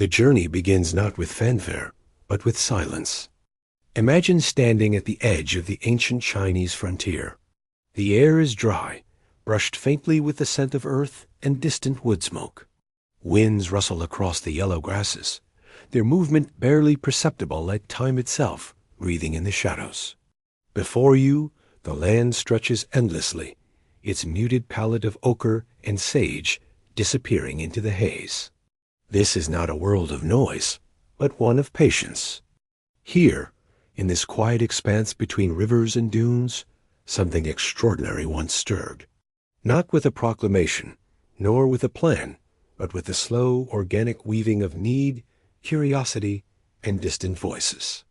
The journey begins not with fanfare, but with silence. Imagine standing at the edge of the ancient Chinese frontier. The air is dry, brushed faintly with the scent of earth and distant wood smoke. Winds rustle across the yellow grasses, their movement barely perceptible like time itself, breathing in the shadows. Before you, the land stretches endlessly, its muted palette of ochre and sage disappearing into the haze. This is not a world of noise, but one of patience. Here, in this quiet expanse between rivers and dunes, something extraordinary once stirred. Not with a proclamation, nor with a plan, but with the slow, organic weaving of need, curiosity, and distant voices.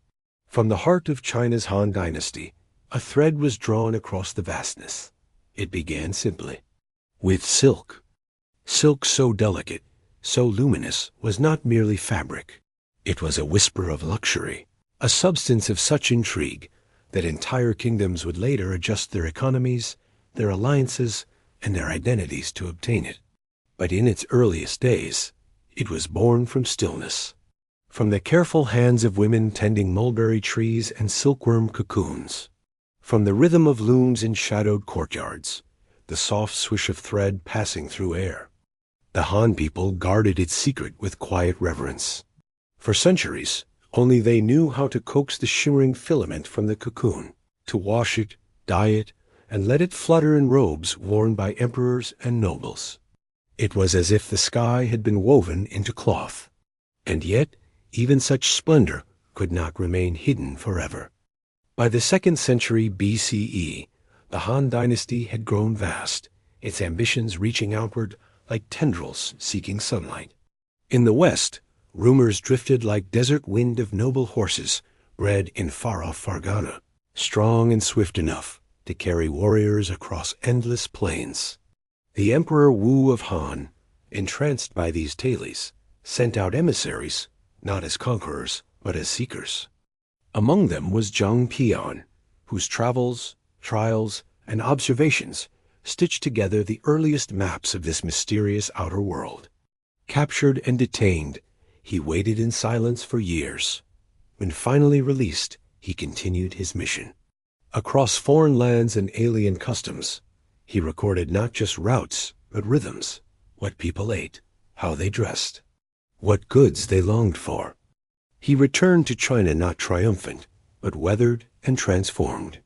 From the heart of China's Han Dynasty, a thread was drawn across the vastness. It began simply. With silk. Silk so delicate, so luminous, was not merely fabric. It was a whisper of luxury, a substance of such intrigue that entire kingdoms would later adjust their economies, their alliances, and their identities to obtain it. But in its earliest days, it was born from stillness, from the careful hands of women tending mulberry trees and silkworm cocoons, from the rhythm of looms in shadowed courtyards, the soft swish of thread passing through air. The Han people guarded its secret with quiet reverence. For centuries, only they knew how to coax the shimmering filament from the cocoon, to wash it, dye it, and let it flutter in robes worn by emperors and nobles. It was as if the sky had been woven into cloth. And yet, even such splendor could not remain hidden forever. By the 2nd century BCE, the Han Dynasty had grown vast, its ambitions reaching outward like tendrils seeking sunlight. In the west, rumors drifted like desert wind of noble horses bred in far-off Fargana, strong and swift enough to carry warriors across endless plains. The Emperor Wu of Han, entranced by these tales, sent out emissaries, not as conquerors, but as seekers. Among them was Zhang Pian, whose travels, trials, and observations stitched together the earliest maps of this mysterious outer world. Captured and detained, he waited in silence for years. When finally released, he continued his mission. Across foreign lands and alien customs, he recorded not just routes, but rhythms, what people ate, how they dressed, what goods they longed for. He returned to China not triumphant, but weathered and transformed.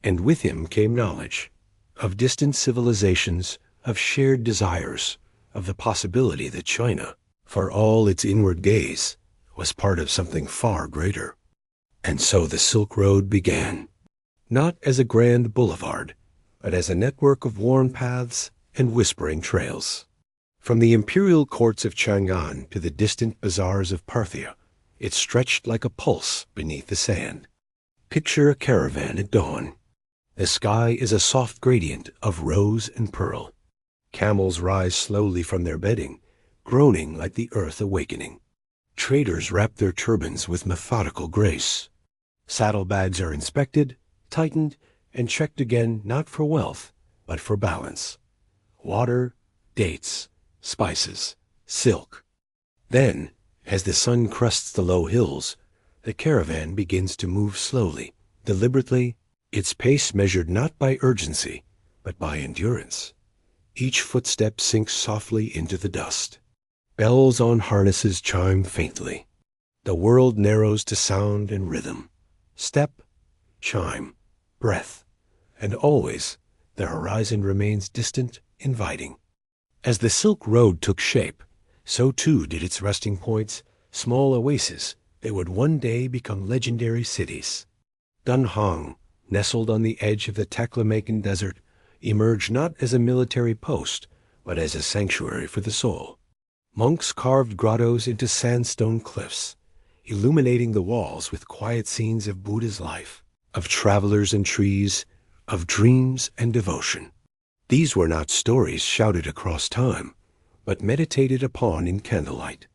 And with him came knowledge of distant civilizations, of shared desires, of the possibility that China, for all its inward gaze, was part of something far greater. And so the Silk Road began, not as a grand boulevard, but as a network of worn paths and whispering trails. From the imperial courts of Chang'an to the distant bazaars of Parthia, it stretched like a pulse beneath the sand. Picture a caravan at dawn. The sky is a soft gradient of rose and pearl. Camels rise slowly from their bedding, groaning like the earth awakening. Traders wrap their turbans with methodical grace. Saddlebags are inspected, tightened, and checked again not for wealth, but for balance. Water, dates, spices, silk. Then, as the sun crests the low hills, the caravan begins to move slowly, deliberately, its pace measured not by urgency, but by endurance. Each footstep sinks softly into the dust. Bells on harnesses chime faintly. The world narrows to sound and rhythm. Step, chime, breath, and always the horizon remains distant, inviting. As the Silk Road took shape, so too did its resting points, small oases that would one day become legendary cities. Dunhuang, nestled on the edge of the Taklamakan Desert, emerged not as a military post, but as a sanctuary for the soul. Monks carved grottos into sandstone cliffs, illuminating the walls with quiet scenes of Buddha's life, of travelers and trees, of dreams and devotion. These were not stories shouted across time, but meditated upon in candlelight.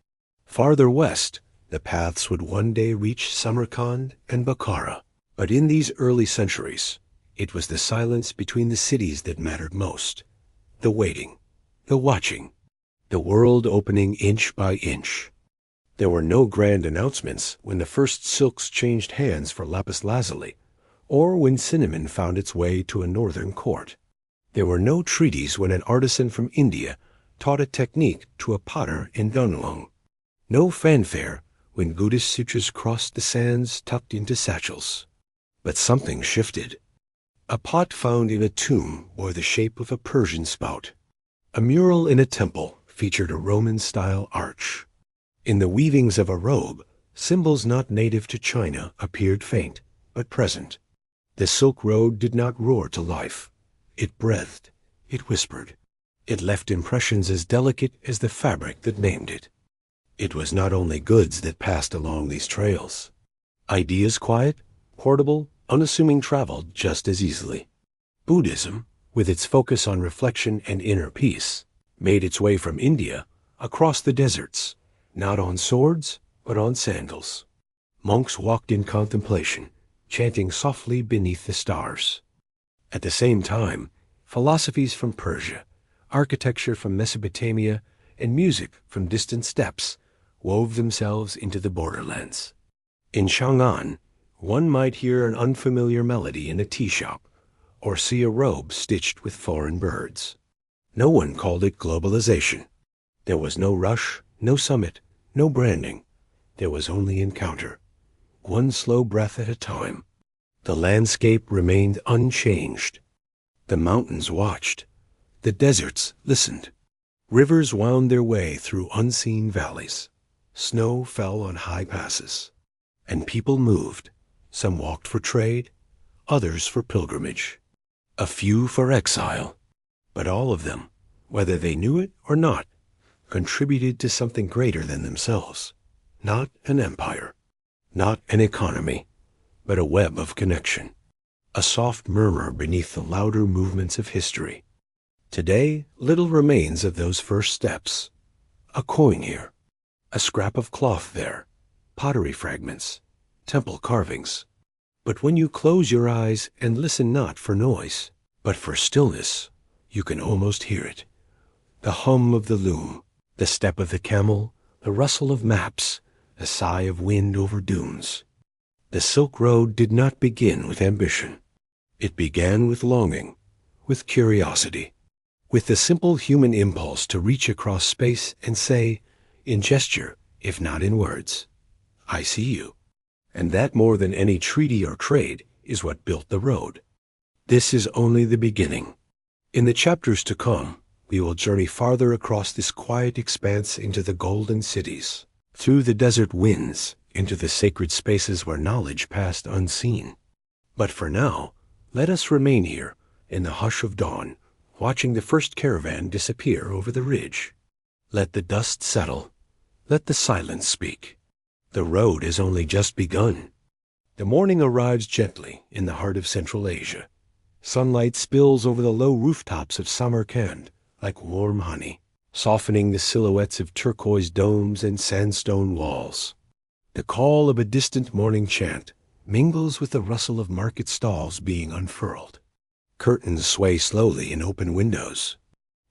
Farther west, the paths would one day reach Samarkand and Bukhara. But in these early centuries, it was the silence between the cities that mattered most. The waiting, the watching, the world opening inch by inch. There were no grand announcements when the first silks changed hands for lapis lazuli, or when cinnamon found its way to a northern court. There were no treaties when an artisan from India taught a technique to a potter in Dunlung. No fanfare when Buddhist sutras crossed the sands tucked into satchels. But something shifted. A pot found in a tomb bore the shape of a Persian spout. A mural in a temple featured a Roman-style arch. In the weavings of a robe, symbols not native to China appeared faint, but present. The Silk Road did not roar to life. It breathed. It whispered. It left impressions as delicate as the fabric that named it. It was not only goods that passed along these trails. Ideas quiet, portable, unassuming traveled just as easily. Buddhism, with its focus on reflection and inner peace, made its way from India across the deserts, not on swords, but on sandals. Monks walked in contemplation, chanting softly beneath the stars. At the same time, philosophies from Persia, architecture from Mesopotamia, and music from distant steppes wove themselves into the borderlands. In Chang'an, one might hear an unfamiliar melody in a tea shop, or see a robe stitched with foreign birds. No one called it globalization. There was no rush, no summit, no branding. There was only encounter, one slow breath at a time. The landscape remained unchanged. The mountains watched. The deserts listened. Rivers wound their way through unseen valleys. Snow fell on high passes. And people moved. Some walked for trade, others for pilgrimage, a few for exile. But all of them, whether they knew it or not, contributed to something greater than themselves. Not an empire, not an economy, but a web of connection, a soft murmur beneath the louder movements of history. Today, little remains of those first steps. A coin here, a scrap of cloth there, pottery fragments, temple carvings. But when you close your eyes and listen not for noise, but for stillness, you can almost hear it. The hum of the loom, the step of the camel, the rustle of maps, the sigh of wind over dunes. The Silk Road did not begin with ambition. It began with longing, with curiosity, with the simple human impulse to reach across space and say, in gesture, if not in words, I see you. And that more than any treaty or trade is what built the road. This is only the beginning. In the chapters to come, we will journey farther across this quiet expanse into the golden cities, through the desert winds, into the sacred spaces where knowledge passed unseen. But for now, let us remain here, in the hush of dawn, watching the first caravan disappear over the ridge. Let the dust settle. Let the silence speak. The road has only just begun. The morning arrives gently in the heart of Central Asia. Sunlight spills over the low rooftops of Samarkand like warm honey, softening the silhouettes of turquoise domes and sandstone walls. The call of a distant morning chant mingles with the rustle of market stalls being unfurled. Curtains sway slowly in open windows.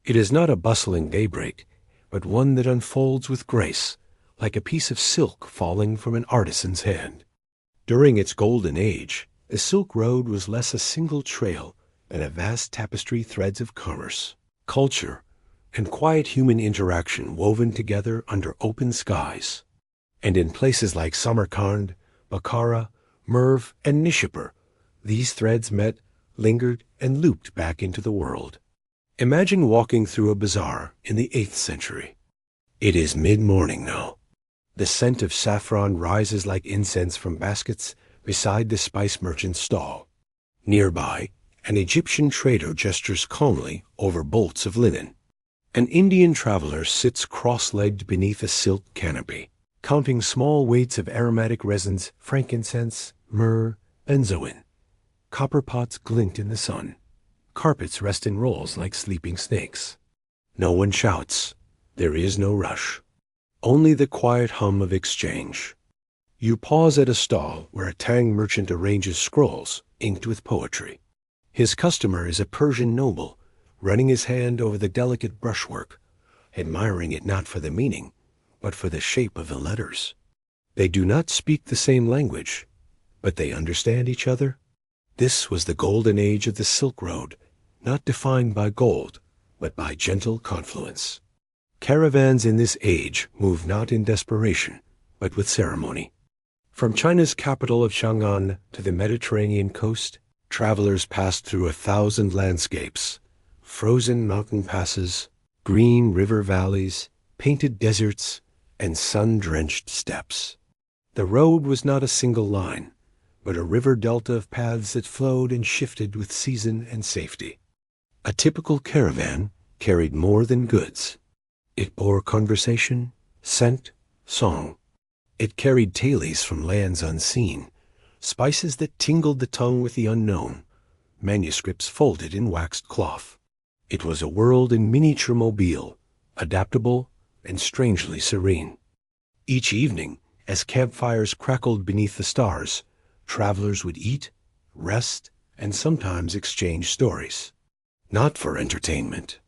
It is not a bustling daybreak, but one that unfolds with grace, like a piece of silk falling from an artisan's hand. During its golden age, the Silk Road was less a single trail than a vast tapestry threads of commerce, culture, and quiet human interaction woven together under open skies. And in places like Samarkand, Bukhara, Merv, and Nishapur, these threads met, lingered, and looped back into the world. Imagine walking through a bazaar in the 8th century. It is mid-morning now. The scent of saffron rises like incense from baskets beside the spice merchant's stall. Nearby, an Egyptian trader gestures calmly over bolts of linen. An Indian traveler sits cross-legged beneath a silk canopy, counting small weights of aromatic resins, frankincense, myrrh, benzoin. Copper pots glint in the sun. Carpets rest in rolls like sleeping snakes. No one shouts. There is no rush. Only the quiet hum of exchange. You pause at a stall where a Tang merchant arranges scrolls inked with poetry. His customer is a Persian noble, running his hand over the delicate brushwork, admiring it not for the meaning, but for the shape of the letters. They do not speak the same language, but they understand each other. This was the golden age of the Silk Road, not defined by gold, but by gentle confluence. Caravans in this age moved not in desperation, but with ceremony. From China's capital of Chang'an to the Mediterranean coast, travelers passed through 1,000 landscapes, frozen mountain passes, green river valleys, painted deserts, and sun-drenched steppes. The road was not a single line, but a river delta of paths that flowed and shifted with season and safety. A typical caravan carried more than goods. It bore conversation, scent, song. It carried tailies from lands unseen, spices that tingled the tongue with the unknown, manuscripts folded in waxed cloth. It was a world in miniature mobile, adaptable and strangely serene. Each evening, as campfires crackled beneath the stars, travelers would eat, rest, and sometimes exchange stories. Not for entertainment,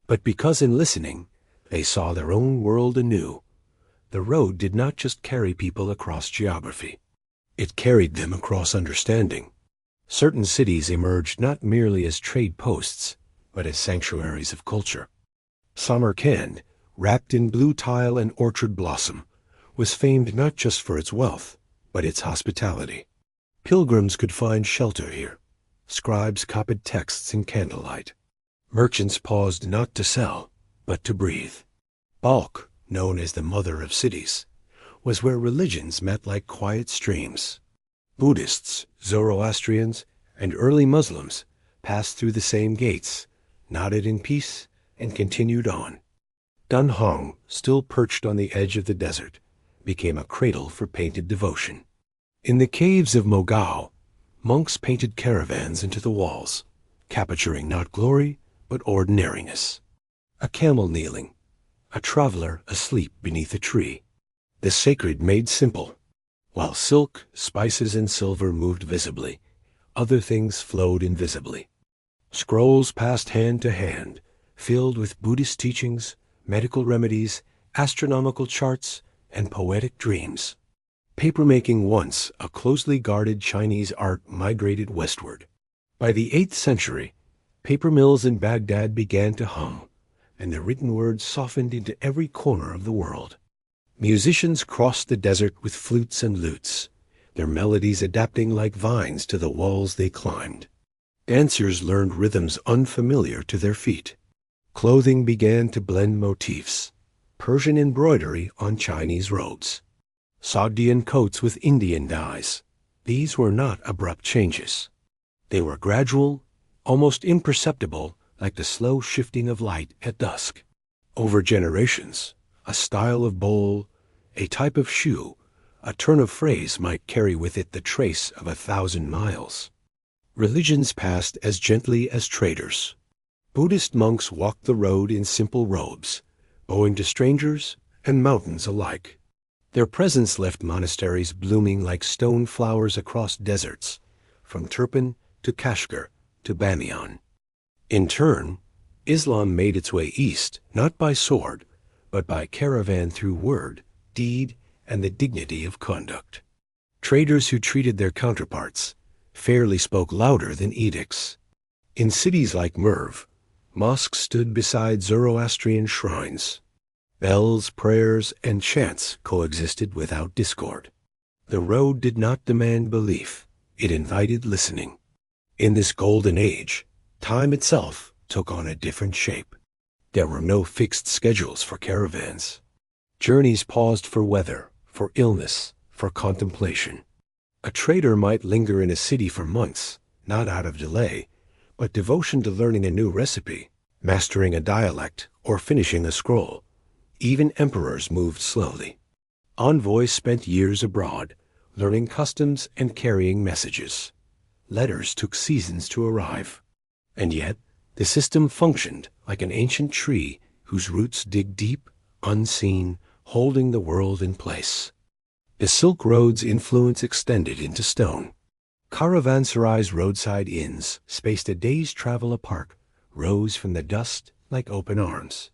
but because in listening, they saw their own world anew. The road did not just carry people across geography. It carried them across understanding. Certain cities emerged not merely as trade posts, but as sanctuaries of culture. Samarkand, wrapped in blue tile and orchard blossom, was famed not just for its wealth, but its hospitality. Pilgrims could find shelter here. Scribes copied texts in candlelight. Merchants paused not to sell, but to breathe. Balkh, known as the mother of cities, was where religions met like quiet streams. Buddhists, Zoroastrians, and early Muslims passed through the same gates, nodded in peace, and continued on. Dunhuang, still perched on the edge of the desert, became a cradle for painted devotion. In the caves of Mogao, monks painted caravans into the walls, capturing not glory, but ordinariness. A camel kneeling, a traveler asleep beneath a tree. The sacred made simple. While silk, spices, and silver moved visibly, other things flowed invisibly. Scrolls passed hand to hand, filled with Buddhist teachings, medical remedies, astronomical charts, and poetic dreams. Papermaking, once a closely guarded Chinese art, migrated westward. By the 8th century, paper mills in Baghdad began to hum, and the written word softened into every corner of the world. Musicians crossed the desert with flutes and lutes, their melodies adapting like vines to the walls they climbed. Dancers learned rhythms unfamiliar to their feet. Clothing began to blend motifs, Persian embroidery on Chinese robes, Sogdian coats with Indian dyes. These were not abrupt changes. They were gradual, almost imperceptible, like the slow shifting of light at dusk. Over generations, a style of bowl, a type of shoe, a turn of phrase might carry with it the trace of 1,000 miles. Religions passed as gently as traders. Buddhist monks walked the road in simple robes, bowing to strangers and mountains alike. Their presence left monasteries blooming like stone flowers across deserts, from Turpan to Kashgar to Bamiyan. In turn, Islam made its way east, not by sword, but by caravan through word, deed, and the dignity of conduct. Traders who treated their counterparts fairly spoke louder than edicts. In cities like Merv, mosques stood beside Zoroastrian shrines. Bells, prayers, and chants coexisted without discord. The road did not demand belief, it invited listening. In this golden age, time itself took on a different shape. There were no fixed schedules for caravans. Journeys paused for weather, for illness, for contemplation. A trader might linger in a city for months, not out of delay, but devotion to learning a new recipe, mastering a dialect, or finishing a scroll. Even emperors moved slowly. Envoys spent years abroad, learning customs and carrying messages. Letters took seasons to arrive. And yet, the system functioned like an ancient tree whose roots dig deep, unseen, holding the world in place. The Silk Road's influence extended into stone. Caravanserais, roadside inns, spaced a day's travel apart, rose from the dust like open arms.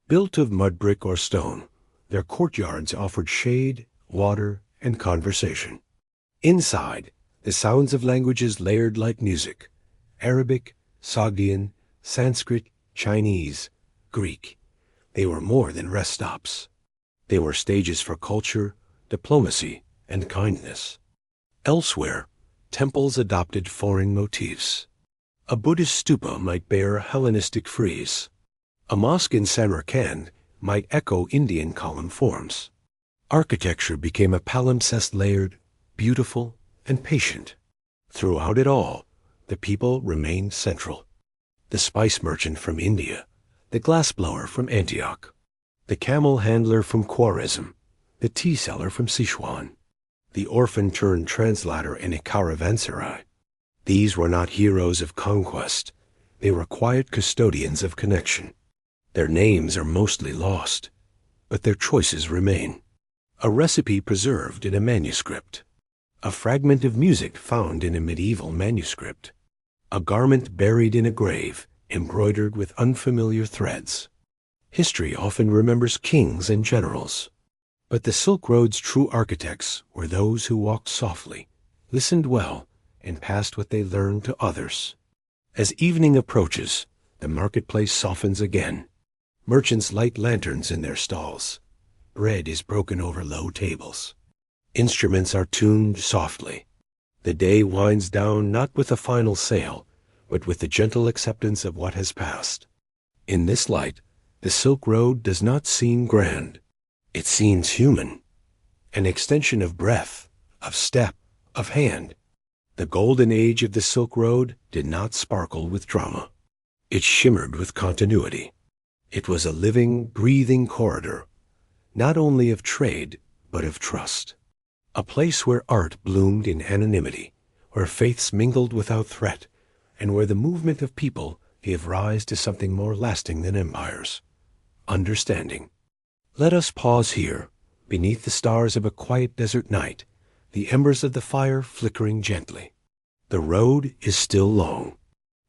Built of mud brick or stone, Their courtyards offered shade, water, and conversation. Inside, the sounds of languages layered like music: Arabic, Sogdian, Sanskrit, Chinese, Greek. They were more than rest stops. They were stages for culture, diplomacy, and kindness. Elsewhere, temples adopted foreign motifs. A Buddhist stupa might bear a Hellenistic frieze. A mosque in Samarkand might echo Indian column forms. Architecture became a palimpsest, layered, beautiful, and patient. Throughout it all, the people remained central. The spice merchant from India, the glassblower from Antioch, the camel handler from Khwarezm, the tea seller from Sichuan, the orphan turned translator in a caravanserai. These were not heroes of conquest. They were quiet custodians of connection. Their names are mostly lost, but their choices remain. A recipe preserved in a manuscript. A fragment of music found in a medieval manuscript. A garment buried in a grave, embroidered with unfamiliar threads. History often remembers kings and generals. But the Silk Road's true architects were those who walked softly, listened well, and passed what they learned to others. As evening approaches, the marketplace softens again. Merchants light lanterns in their stalls. Bread is broken over low tables. Instruments are tuned softly. The day winds down not with a final sale, but with the gentle acceptance of what has passed. In this light, the Silk Road does not seem grand. It seems human. An extension of breath, of step, of hand. The golden age of the Silk Road did not sparkle with drama. It shimmered with continuity. It was a living, breathing corridor, not only of trade, but of trust. A place where art bloomed in anonymity, where faiths mingled without threat, and where the movement of people gave rise to something more lasting than empires: understanding. Let us pause here, beneath the stars of a quiet desert night, the embers of the fire flickering gently. The road is still long,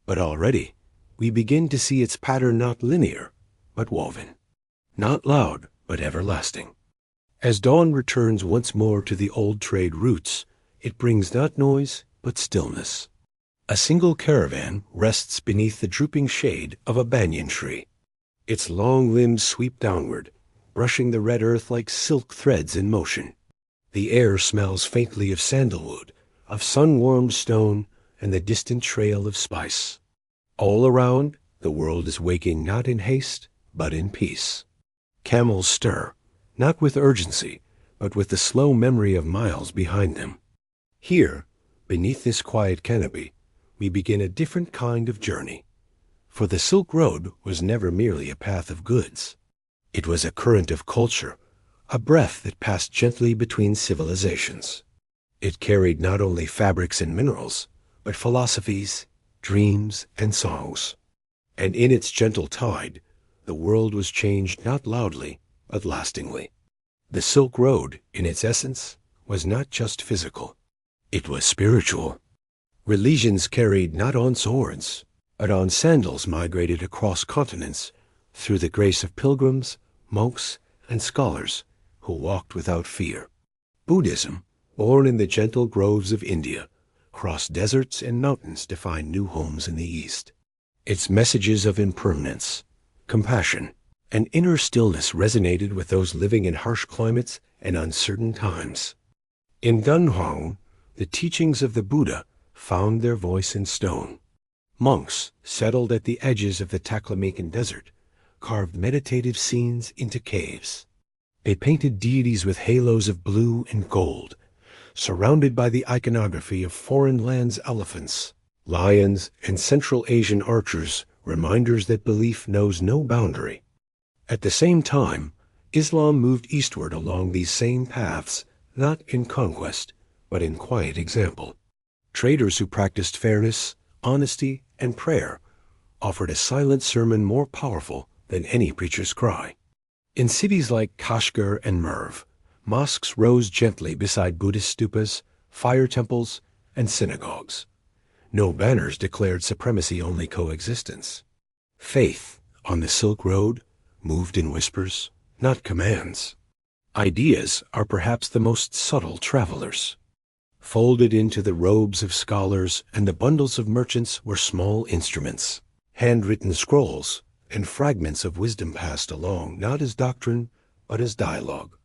but already we begin to see its pattern not linear, but woven. Not loud, but everlasting. As dawn returns once more to the old trade routes, it brings not noise, but stillness. A single caravan rests beneath the drooping shade of a banyan tree. Its long limbs sweep downward, brushing the red earth like silk threads in motion. The air smells faintly of sandalwood, of sun-warmed stone, and the distant trail of spice. All around, the world is waking not in haste, but in peace. Camels stir, not with urgency, but with the slow memory of miles behind them. Here, beneath this quiet canopy, we begin a different kind of journey. For the Silk Road was never merely a path of goods. It was a current of culture, a breath that passed gently between civilizations. It carried not only fabrics and minerals, but philosophies, dreams, and songs. And in its gentle tide, the world was changed not loudly, but lastingly. The Silk Road, in its essence, was not just physical. It was spiritual. Religions carried not on swords, but on sandals migrated across continents through the grace of pilgrims, monks, and scholars who walked without fear. Buddhism, born in the gentle groves of India, crossed deserts and mountains to find new homes in the East. Its messages of impermanence, compassion, and inner stillness resonated with those living in harsh climates and uncertain times. In Dunhuang, the teachings of the Buddha found their voice in stone. Monks, settled at the edges of the Taklamakan Desert, carved meditative scenes into caves. They painted deities with halos of blue and gold, surrounded by the iconography of foreign lands' elephants, lions, and Central Asian archers, reminders that belief knows no boundary. At the same time, Islam moved eastward along these same paths, not in conquest, but in quiet example. Traders who practiced fairness, honesty, and prayer offered a silent sermon more powerful than any preacher's cry. In cities like Kashgar and Merv, mosques rose gently beside Buddhist stupas, fire temples, and synagogues. No banners declared supremacy, only coexistence. Faith, on the Silk Road, moved in whispers, not commands. Ideas are perhaps the most subtle travelers. Folded into the robes of scholars and the bundles of merchants were small instruments, handwritten scrolls, and fragments of wisdom passed along not as doctrine, but as dialogue.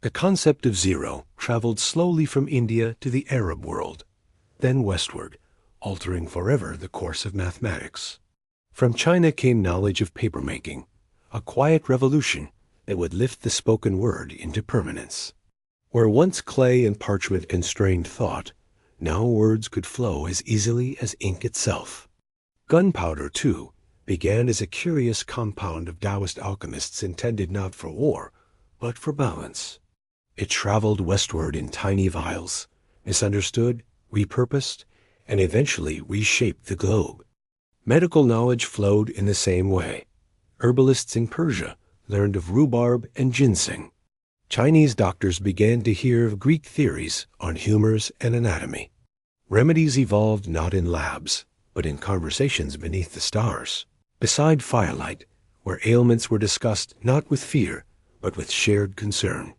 The concept of zero traveled slowly from India to the Arab world, then westward, altering forever the course of mathematics. From China came knowledge of papermaking, a quiet revolution that would lift the spoken word into permanence. Where once clay and parchment constrained thought, now words could flow as easily as ink itself. Gunpowder, too, began as a curious compound of Taoist alchemists intended not for war, but for balance. It traveled westward in tiny vials, misunderstood, repurposed, and eventually reshaped the globe. Medical knowledge flowed in the same way. Herbalists in Persia learned of rhubarb and ginseng. Chinese doctors began to hear of Greek theories on humors and anatomy. Remedies evolved not in labs, but in conversations beneath the stars, beside firelight, where ailments were discussed not with fear, but with shared concern.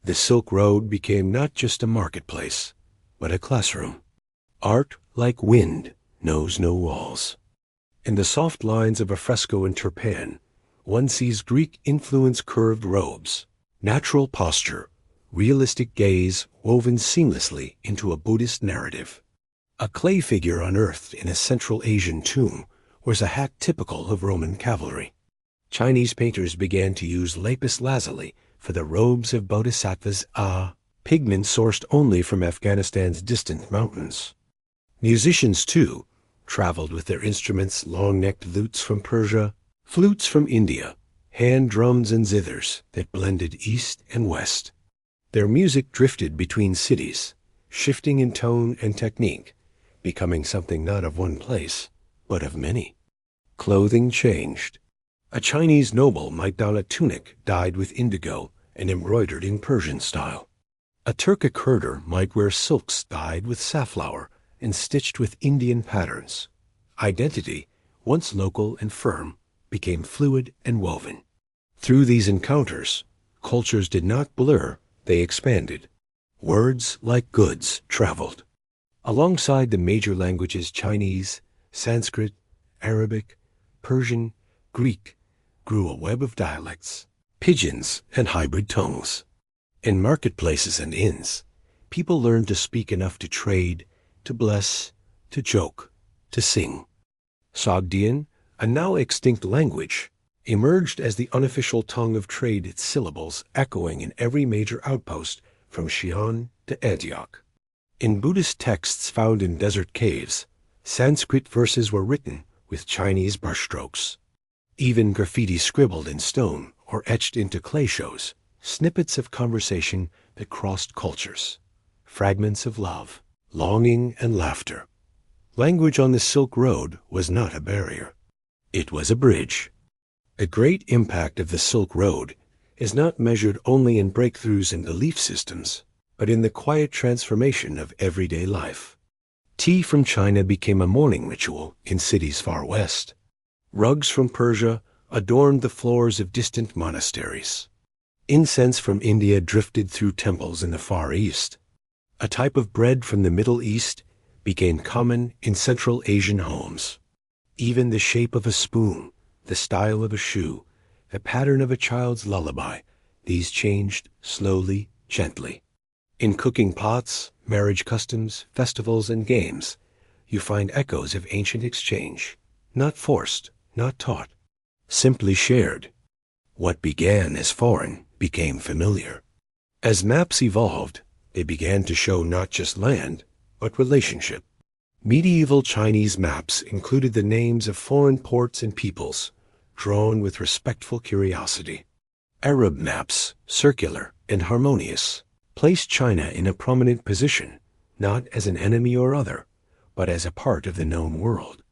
The Silk Road became not just a marketplace, but a classroom. Art, like wind, knows no walls. In the soft lines of a fresco in Turpan, one sees Greek-influenced curved robes, natural posture, realistic gaze woven seamlessly into a Buddhist narrative. A clay figure unearthed in a Central Asian tomb was a hack typical of Roman cavalry. Chinese painters began to use lapis lazuli for the robes of bodhisattvas, pigment sourced only from Afghanistan's distant mountains. Musicians, too, traveled with their instruments, long-necked lutes from Persia, flutes from India, hand drums and zithers that blended east and west. Their music drifted between cities, shifting in tone and technique, becoming something not of one place, but of many. Clothing changed. A Chinese noble might don a tunic dyed with indigo and embroidered in Persian style. A Turkic herder might wear silks dyed with safflower and stitched with Indian patterns. Identity, once local and firm, became fluid and woven. Through these encounters, cultures did not blur, they expanded. Words, like goods, traveled. Alongside the major languages Chinese, Sanskrit, Arabic, Persian, Greek, grew a web of dialects, pidgins, and hybrid tongues. In marketplaces and inns, people learned to speak enough to trade, to bless, to joke, to sing. Sogdian, a now extinct language, emerged as the unofficial tongue of trade, its syllables echoing in every major outpost from Xi'an to Antioch. In Buddhist texts found in desert caves, Sanskrit verses were written with Chinese brushstrokes. Even graffiti scribbled in stone or etched into clay shows snippets of conversation that crossed cultures, fragments of love, longing, and laughter. Language on the Silk Road was not a barrier. It was a bridge. The great impact of the Silk Road is not measured only in breakthroughs in belief systems, but in the quiet transformation of everyday life. Tea from China became a morning ritual in cities far west. Rugs from Persia adorned the floors of distant monasteries. Incense from India drifted through temples in the Far East. A type of bread from the Middle East became common in Central Asian homes. Even the shape of a spoon, the style of a shoe, the pattern of a child's lullaby, these changed slowly, gently. In cooking pots, marriage customs, festivals, and games, you find echoes of ancient exchange, not forced, not taught, simply shared. What began as foreign became familiar. As maps evolved, they began to show not just land, but relationship. Medieval Chinese maps included the names of foreign ports and peoples, drawn with respectful curiosity. Arab maps, circular and harmonious, placed China in a prominent position, not as an enemy or other, but as a part of the known world.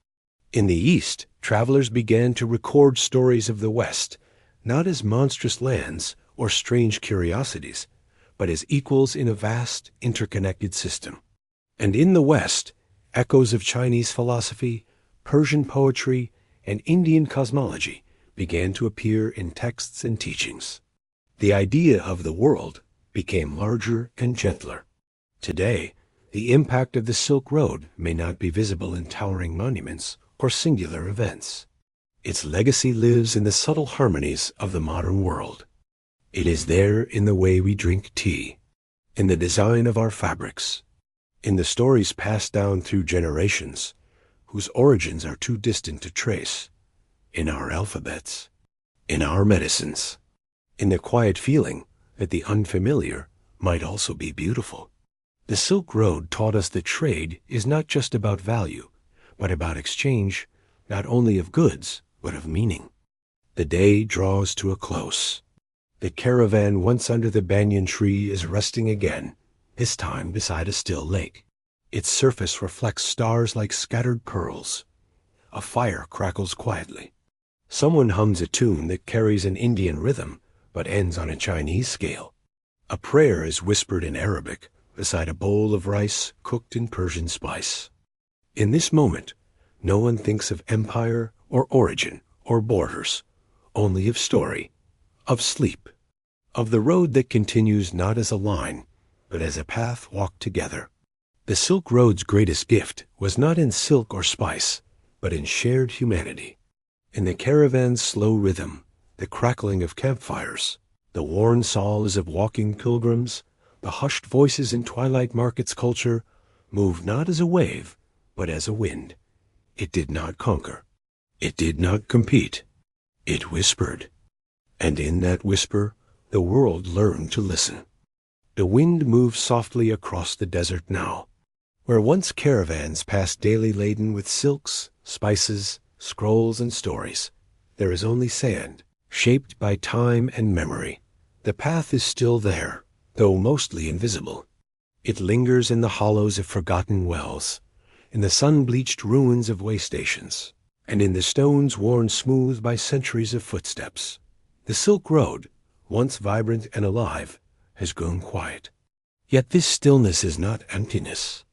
In the East, travelers began to record stories of the West, not as monstrous lands or strange curiosities, but as equals in a vast, interconnected system. And in the West, echoes of Chinese philosophy, Persian poetry, and Indian cosmology began to appear in texts and teachings. The idea of the world became larger and gentler. Today, the impact of the Silk Road may not be visible in towering monuments or singular events. Its legacy lives in the subtle harmonies of the modern world. It is there in the way we drink tea, in the design of our fabrics, in the stories passed down through generations, whose origins are too distant to trace, in our alphabets, in our medicines, in the quiet feeling that the unfamiliar might also be beautiful. The Silk Road taught us that trade is not just about value, but about exchange, not only of goods, but of meaning. The day draws to a close. The caravan once under the banyan tree is resting again, this time beside a still lake. Its surface reflects stars like scattered pearls. A fire crackles quietly. Someone hums a tune that carries an Indian rhythm, but ends on a Chinese scale. A prayer is whispered in Arabic beside a bowl of rice cooked in Persian spice. In this moment, no one thinks of empire or origin or borders, only of story, of sleep, of the road that continues not as a line, but as a path walked together. The Silk Road's greatest gift was not in silk or spice, but in shared humanity. In the caravan's slow rhythm, the crackling of campfires, the worn soles of walking pilgrims, the hushed voices in twilight markets culture moved not as a wave, but as a wind. It did not conquer. It did not compete. It whispered. And in that whisper, the world learned to listen. The wind moves softly across the desert now. Where once caravans passed daily laden with silks, spices, scrolls, and stories, there is only sand, shaped by time and memory. The path is still there, though mostly invisible. It lingers in the hollows of forgotten wells, in the sun-bleached ruins of way stations, and in the stones worn smooth by centuries of footsteps. The Silk Road, once vibrant and alive, has grown quiet. Yet this stillness is not emptiness.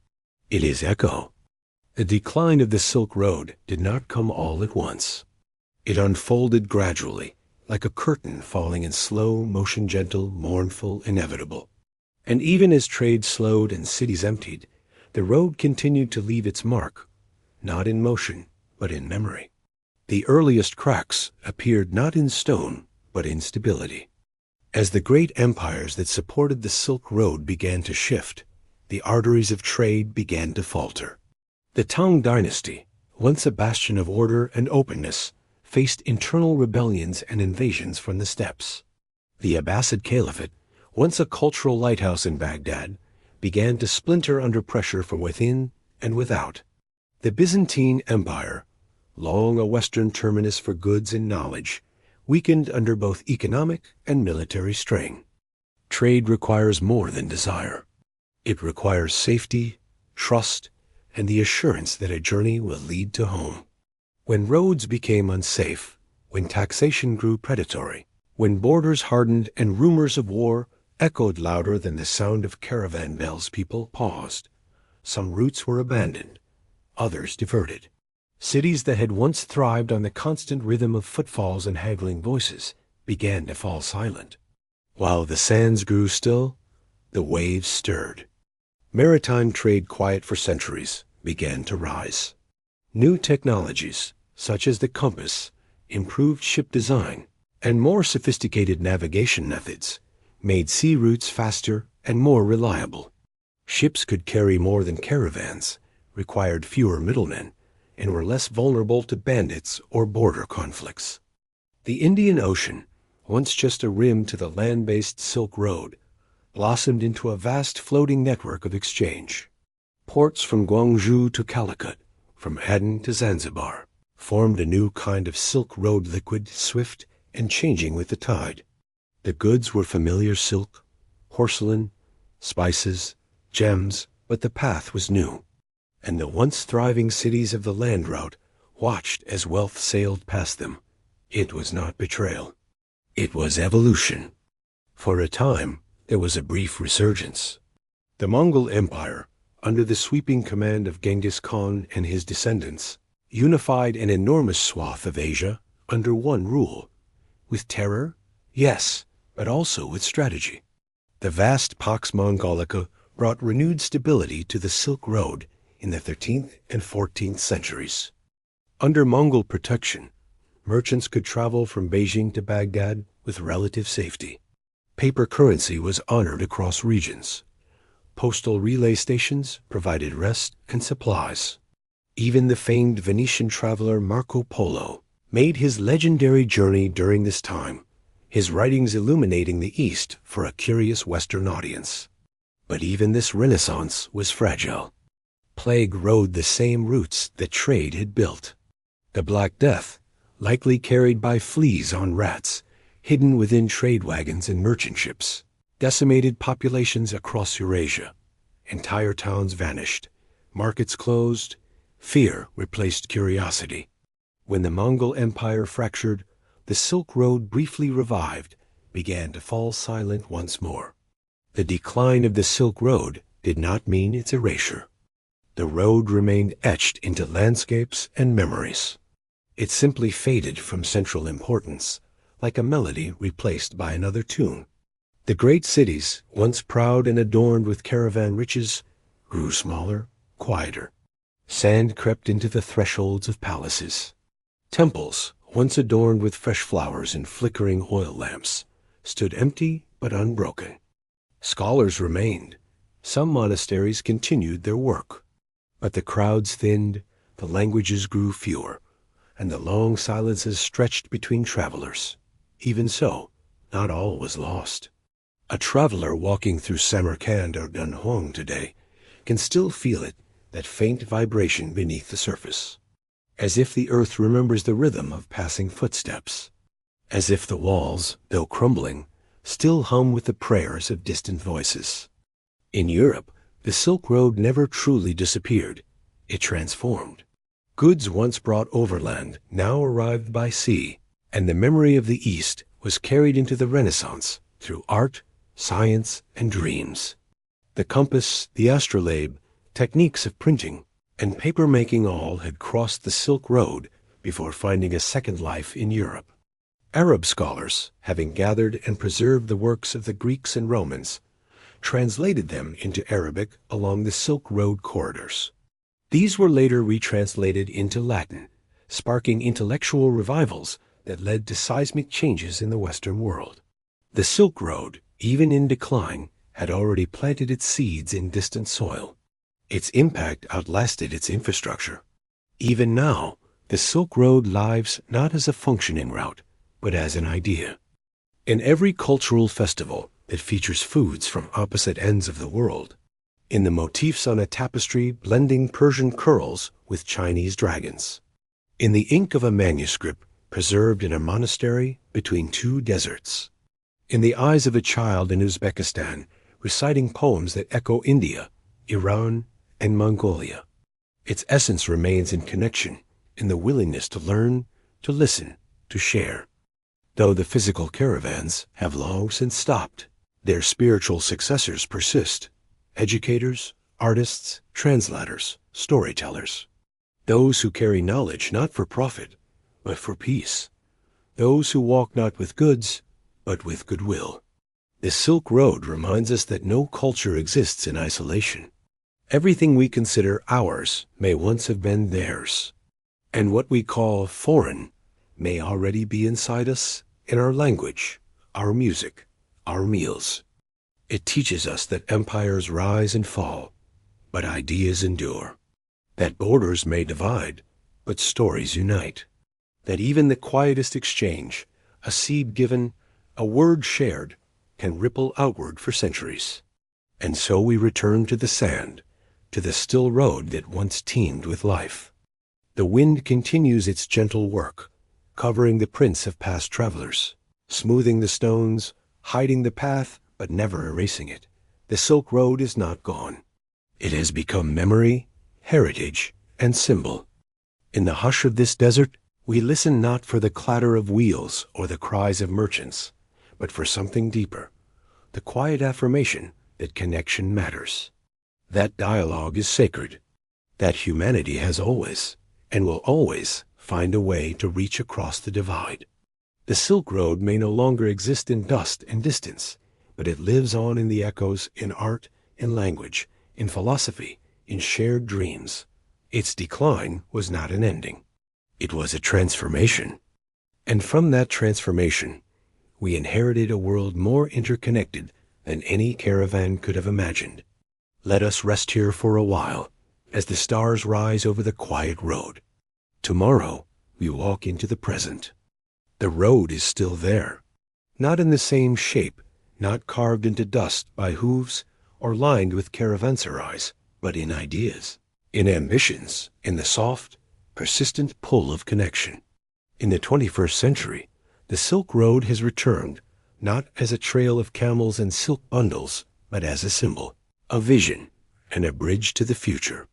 It is echo. The decline of the Silk Road did not come all at once. It unfolded gradually, like a curtain falling in slow motion, gentle, mournful, inevitable. And even as trade slowed and cities emptied, the road continued to leave its mark, not in motion, but in memory. The earliest cracks appeared not in stone, but in stability. As the great empires that supported the Silk Road began to shift, the arteries of trade began to falter. The Tang dynasty, once a bastion of order and openness, faced internal rebellions and invasions from the steppes. The Abbasid Caliphate, once a cultural lighthouse in Baghdad, began to splinter under pressure from within and without. The Byzantine Empire, long a western terminus for goods and knowledge, weakened under both economic and military strain. Trade requires more than desire. It requires safety, trust, and the assurance that a journey will lead to home. When roads became unsafe, when taxation grew predatory, when borders hardened and rumors of war echoed louder than the sound of caravan bells, people paused. Some routes were abandoned, others diverted. Cities that had once thrived on the constant rhythm of footfalls and haggling voices began to fall silent. While the sands grew still, the waves stirred. Maritime trade, quiet for centuries, began to rise. New technologies, such as the compass, improved ship design, and more sophisticated navigation methods made sea routes faster and more reliable. Ships could carry more than caravans, required fewer middlemen, and were less vulnerable to bandits or border conflicts. The Indian Ocean, once just a rim to the land-based Silk Road, blossomed into a vast floating network of exchange. Ports from Guangzhou to Calicut, from Aden to Zanzibar, formed a new kind of Silk Road liquid, swift and changing with the tide. The goods were familiar silk, porcelain, spices, gems, but the path was new, and the once thriving cities of the land route watched as wealth sailed past them. It was not betrayal. It was evolution. For a time, there was a brief resurgence. The Mongol Empire, under the sweeping command of Genghis Khan and his descendants, unified an enormous swath of Asia under one rule. With terror? Yes, but also with strategy. The vast Pax Mongolica brought renewed stability to the Silk Road in the 13th and 14th centuries. Under Mongol protection, merchants could travel from Beijing to Baghdad with relative safety. Paper currency was honored across regions. Postal relay stations provided rest and supplies. Even the famed Venetian traveler Marco Polo made his legendary journey during this time, his writings illuminating the East for a curious Western audience. But even this Renaissance was fragile. Plague rode the same routes that trade had built. The Black Death, likely carried by fleas on rats, hidden within trade wagons and merchant ships, decimated populations across Eurasia. Entire towns vanished, markets closed, fear replaced curiosity. When the Mongol Empire fractured, the Silk Road briefly revived, began to fall silent once more. The decline of the Silk Road did not mean its erasure. The road remained etched into landscapes and memories. It simply faded from central importance, like a melody replaced by another tune. The great cities, once proud and adorned with caravan riches, grew smaller, quieter. Sand crept into the thresholds of palaces. Temples, once adorned with fresh flowers and flickering oil lamps, stood empty but unbroken. Scholars remained. Some monasteries continued their work. But the crowds thinned, the languages grew fewer, and the long silences stretched between travelers. Even so, not all was lost. A traveler walking through Samarkand or Dunhuang today can still feel it, that faint vibration beneath the surface. As if the earth remembers the rhythm of passing footsteps. As if the walls, though crumbling, still hum with the prayers of distant voices. In Europe, the Silk Road never truly disappeared. It transformed. Goods once brought overland now arrived by sea, and the memory of the East was carried into the Renaissance through art, science, and dreams. The compass, the astrolabe, techniques of printing, and paper-making all had crossed the Silk Road before finding a second life in Europe. Arab scholars, having gathered and preserved the works of the Greeks and Romans, translated them into Arabic along the Silk Road corridors. These were later retranslated into Latin, sparking intellectual revivals that led to seismic changes in the Western world. The Silk Road, even in decline, had already planted its seeds in distant soil. Its impact outlasted its infrastructure. Even now, the Silk Road lives not as a functioning route, but as an idea. In every cultural festival that features foods from opposite ends of the world, in the motifs on a tapestry blending Persian curls with Chinese dragons, in the ink of a manuscript preserved in a monastery between two deserts, in the eyes of a child in Uzbekistan reciting poems that echo India, Iran, and Mongolia. Its essence remains in connection, in the willingness to learn, to listen, to share. Though the physical caravans have long since stopped, their spiritual successors persist. Educators, artists, translators, storytellers. Those who carry knowledge not for profit, but for peace. Those who walk not with goods, but with goodwill. The Silk Road reminds us that no culture exists in isolation. Everything we consider ours may once have been theirs, and what we call foreign may already be inside us in our language, our music, our meals. It teaches us that empires rise and fall, but ideas endure, that borders may divide, but stories unite, that even the quietest exchange, a seed given, a word shared, can ripple outward for centuries. And so we return to the sand, to the still road that once teemed with life. The wind continues its gentle work, covering the prints of past travelers, smoothing the stones, hiding the path, but never erasing it. The Silk Road is not gone. It has become memory, heritage, and symbol. In the hush of this desert, we listen not for the clatter of wheels or the cries of merchants, but for something deeper, the quiet affirmation that connection matters. That dialogue is sacred, that humanity has always, and will always, find a way to reach across the divide. The Silk Road may no longer exist in dust and distance, but it lives on in the echoes, in art, in language, in philosophy, in shared dreams. Its decline was not an ending. It was a transformation. And from that transformation, we inherited a world more interconnected than any caravan could have imagined. Let us rest here for a while, as the stars rise over the quiet road. Tomorrow, we walk into the present. The road is still there, not in the same shape, not carved into dust by hooves or lined with caravanserais, but in ideas, in ambitions, in the soft, persistent pull of connection. In the 21st century, the Silk Road has returned, not as a trail of camels and silk bundles, but as a symbol, a vision, and a bridge to the future.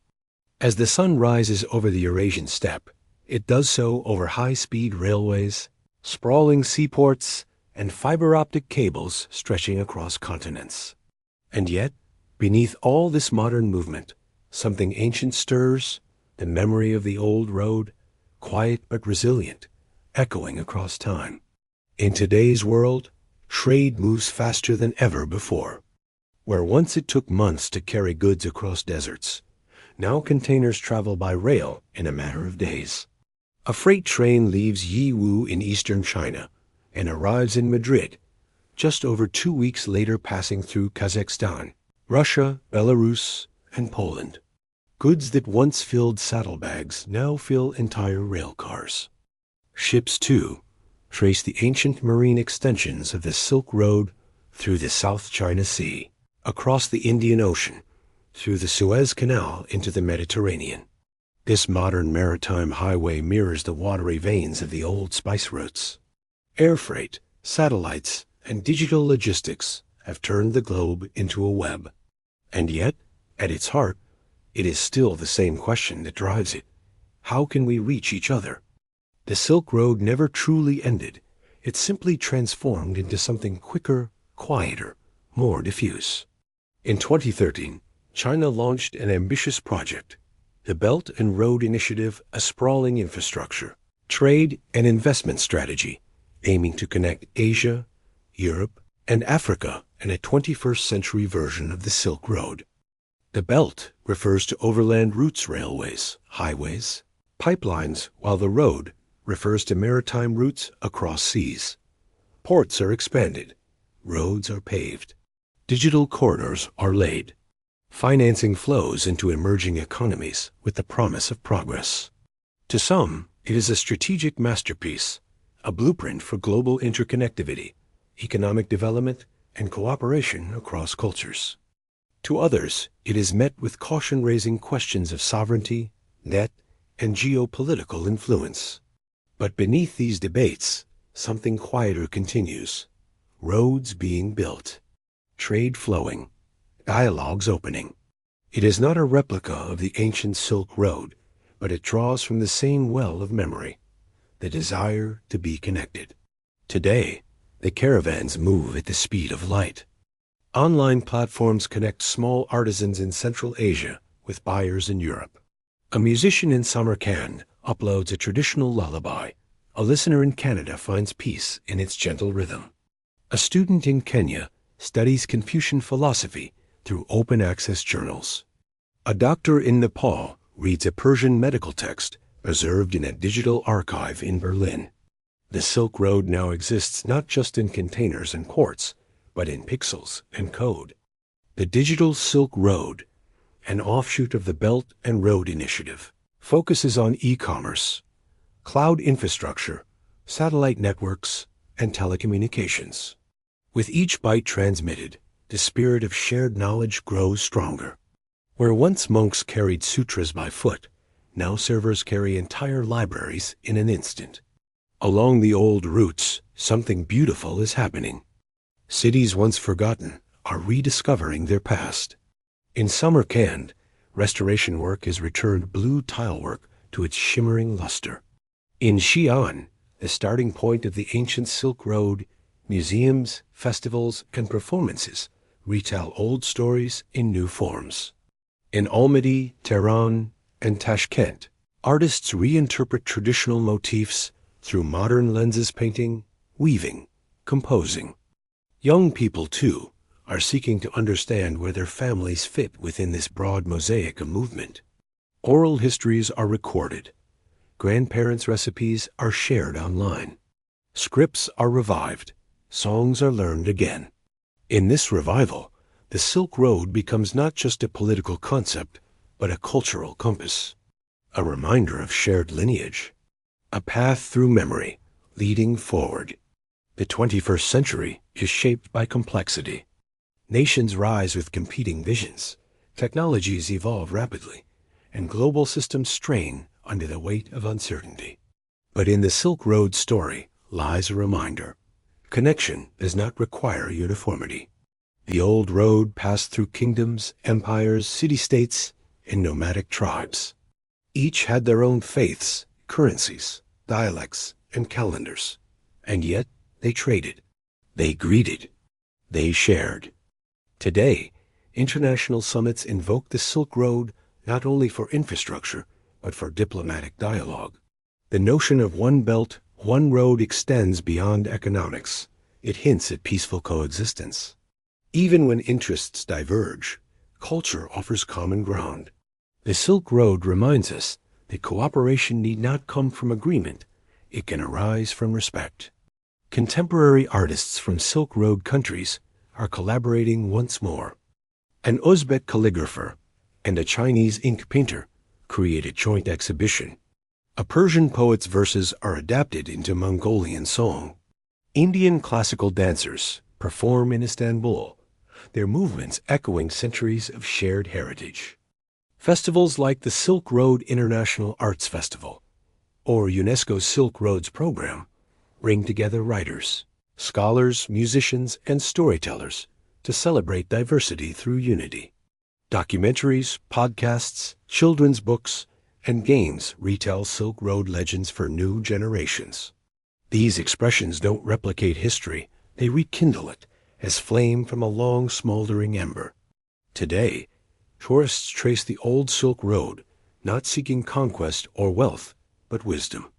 As the sun rises over the Eurasian steppe, it does so over high-speed railways, sprawling seaports, and fiber-optic cables stretching across continents. And yet, beneath all this modern movement, something ancient stirs, the memory of the old road, quiet but resilient, echoing across time. In today's world, trade moves faster than ever before. Where once it took months to carry goods across deserts, now containers travel by rail in a matter of days. A freight train leaves Yiwu in eastern China and arrives in Madrid just over 2 weeks later, passing through Kazakhstan, Russia, Belarus, and Poland. Goods that once filled saddlebags now fill entire rail cars. Ships, too, trace the ancient marine extensions of the Silk Road through the South China Sea, across the Indian Ocean, through the Suez Canal into the Mediterranean. This modern maritime highway mirrors the watery veins of the old spice routes. Air freight, satellites, and digital logistics have turned the globe into a web. And yet, at its heart, it is still the same question that drives it. How can we reach each other? The Silk Road never truly ended. It simply transformed into something quicker, quieter, more diffuse. In 2013, China launched an ambitious project, the Belt and Road Initiative, a sprawling infrastructure, trade, and investment strategy aiming to connect Asia, Europe, and Africa in a 21st century version of the Silk Road. The Belt refers to overland routes, railways, highways, pipelines, while the road refers to maritime routes across seas. Ports are expanded, roads are paved, digital corridors are laid. Financing flows into emerging economies with the promise of progress. To some, it is a strategic masterpiece, a blueprint for global interconnectivity, economic development, and cooperation across cultures. To others, it is met with caution-raising questions of sovereignty, debt, and geopolitical influence. But beneath these debates, something quieter continues. Roads being built, trade flowing, dialogues opening. It is not a replica of the ancient Silk Road, but it draws from the same well of memory, the desire to be connected. Today, the caravans move at the speed of light. Online platforms connect small artisans in Central Asia with buyers in Europe. A musician in Samarkand uploads a traditional lullaby. A listener in Canada finds peace in its gentle rhythm. A student in Kenya studies Confucian philosophy through open-access journals. A doctor in Nepal reads a Persian medical text preserved in a digital archive in Berlin. The Silk Road now exists not just in containers and quartz, but in pixels and code. The Digital Silk Road, an offshoot of the Belt and Road Initiative, focuses on e-commerce, cloud infrastructure, satellite networks, and telecommunications. With each byte transmitted, the spirit of shared knowledge grows stronger. Where once monks carried sutras by foot, now servers carry entire libraries in an instant. Along the old routes, something beautiful is happening. Cities once forgotten are rediscovering their past. In Samarkand, restoration work has returned blue tilework to its shimmering luster. In Xi'an, the starting point of the ancient Silk Road, museums, festivals, and performances retell old stories in new forms. In Almaty, Tehran, and Tashkent, artists reinterpret traditional motifs through modern lenses painting, weaving, composing. Young people, too, are seeking to understand where their families fit within this broad mosaic of movement. Oral histories are recorded. Grandparents' recipes are shared online. Scripts are revived. Songs are learned again. In this revival, the Silk Road becomes not just a political concept, but a cultural compass, a reminder of shared lineage, a path through memory leading forward. The 21st century is shaped by complexity. Nations rise with competing visions, technologies evolve rapidly, and global systems strain under the weight of uncertainty. But in the Silk Road story lies a reminder. Connection does not require uniformity. The old road passed through kingdoms, empires, city-states, and nomadic tribes. Each had their own faiths, currencies, dialects, and calendars. And yet they traded, they greeted, they shared. Today, international summits invoke the Silk Road not only for infrastructure, but for diplomatic dialogue. The notion of one belt, one road extends beyond economics. It hints at peaceful coexistence. Even when interests diverge, culture offers common ground. The Silk Road reminds us that cooperation need not come from agreement. It can arise from respect. Contemporary artists from Silk Road countries are collaborating once more. An Uzbek calligrapher and a Chinese ink painter create a joint exhibition. A Persian poet's verses are adapted into Mongolian song. Indian classical dancers perform in Istanbul, their movements echoing centuries of shared heritage. Festivals like the Silk Road International Arts Festival or UNESCO's Silk Roads program bring together writers, scholars, musicians, and storytellers to celebrate diversity through unity. Documentaries, podcasts, children's books, and games retell Silk Road legends for new generations. These expressions don't replicate history, they rekindle it as flame from a long smoldering ember. Today, tourists trace the old Silk Road, not seeking conquest or wealth, but wisdom.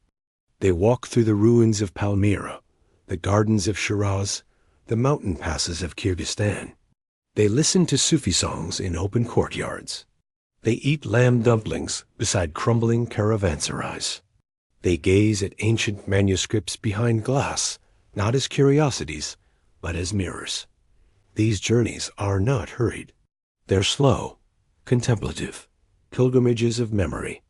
They walk through the ruins of Palmyra, the gardens of Shiraz, the mountain passes of Kyrgyzstan. They listen to Sufi songs in open courtyards. They eat lamb dumplings beside crumbling caravanserais. They gaze at ancient manuscripts behind glass, not as curiosities, but as mirrors. These journeys are not hurried. They're slow, contemplative, pilgrimages of memory.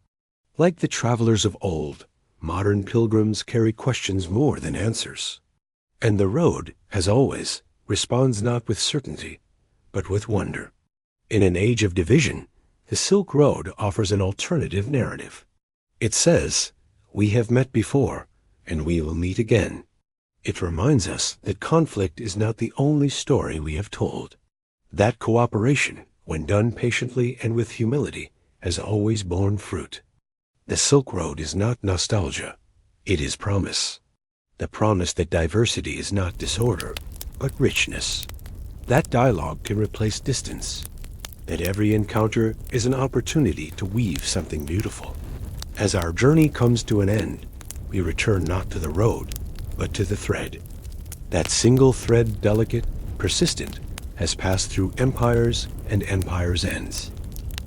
Like the travelers of old, modern pilgrims carry questions more than answers. And the road, as always, responds not with certainty, but with wonder. In an age of division, the Silk Road offers an alternative narrative. It says, "We have met before, and we will meet again." It reminds us that conflict is not the only story we have told. That cooperation, when done patiently and with humility, has always borne fruit. The Silk Road is not nostalgia. It is promise. The promise that diversity is not disorder, but richness. That dialogue can replace distance. That every encounter is an opportunity to weave something beautiful. As our journey comes to an end, we return not to the road, but to the thread. That single thread, delicate, persistent, has passed through empires and empires' ends.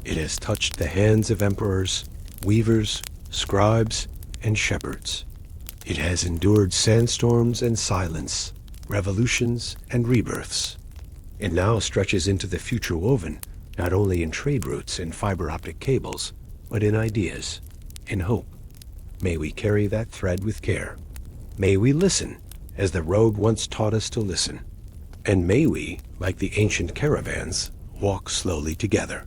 It has touched the hands of emperors, weavers, scribes, and shepherds. It has endured sandstorms and silence, revolutions and rebirths. It now stretches into the future woven, not only in trade routes and fiber optic cables, but in ideas, in hope. May we carry that thread with care. May we listen, as the road once taught us to listen. And may we, like the ancient caravans, walk slowly together.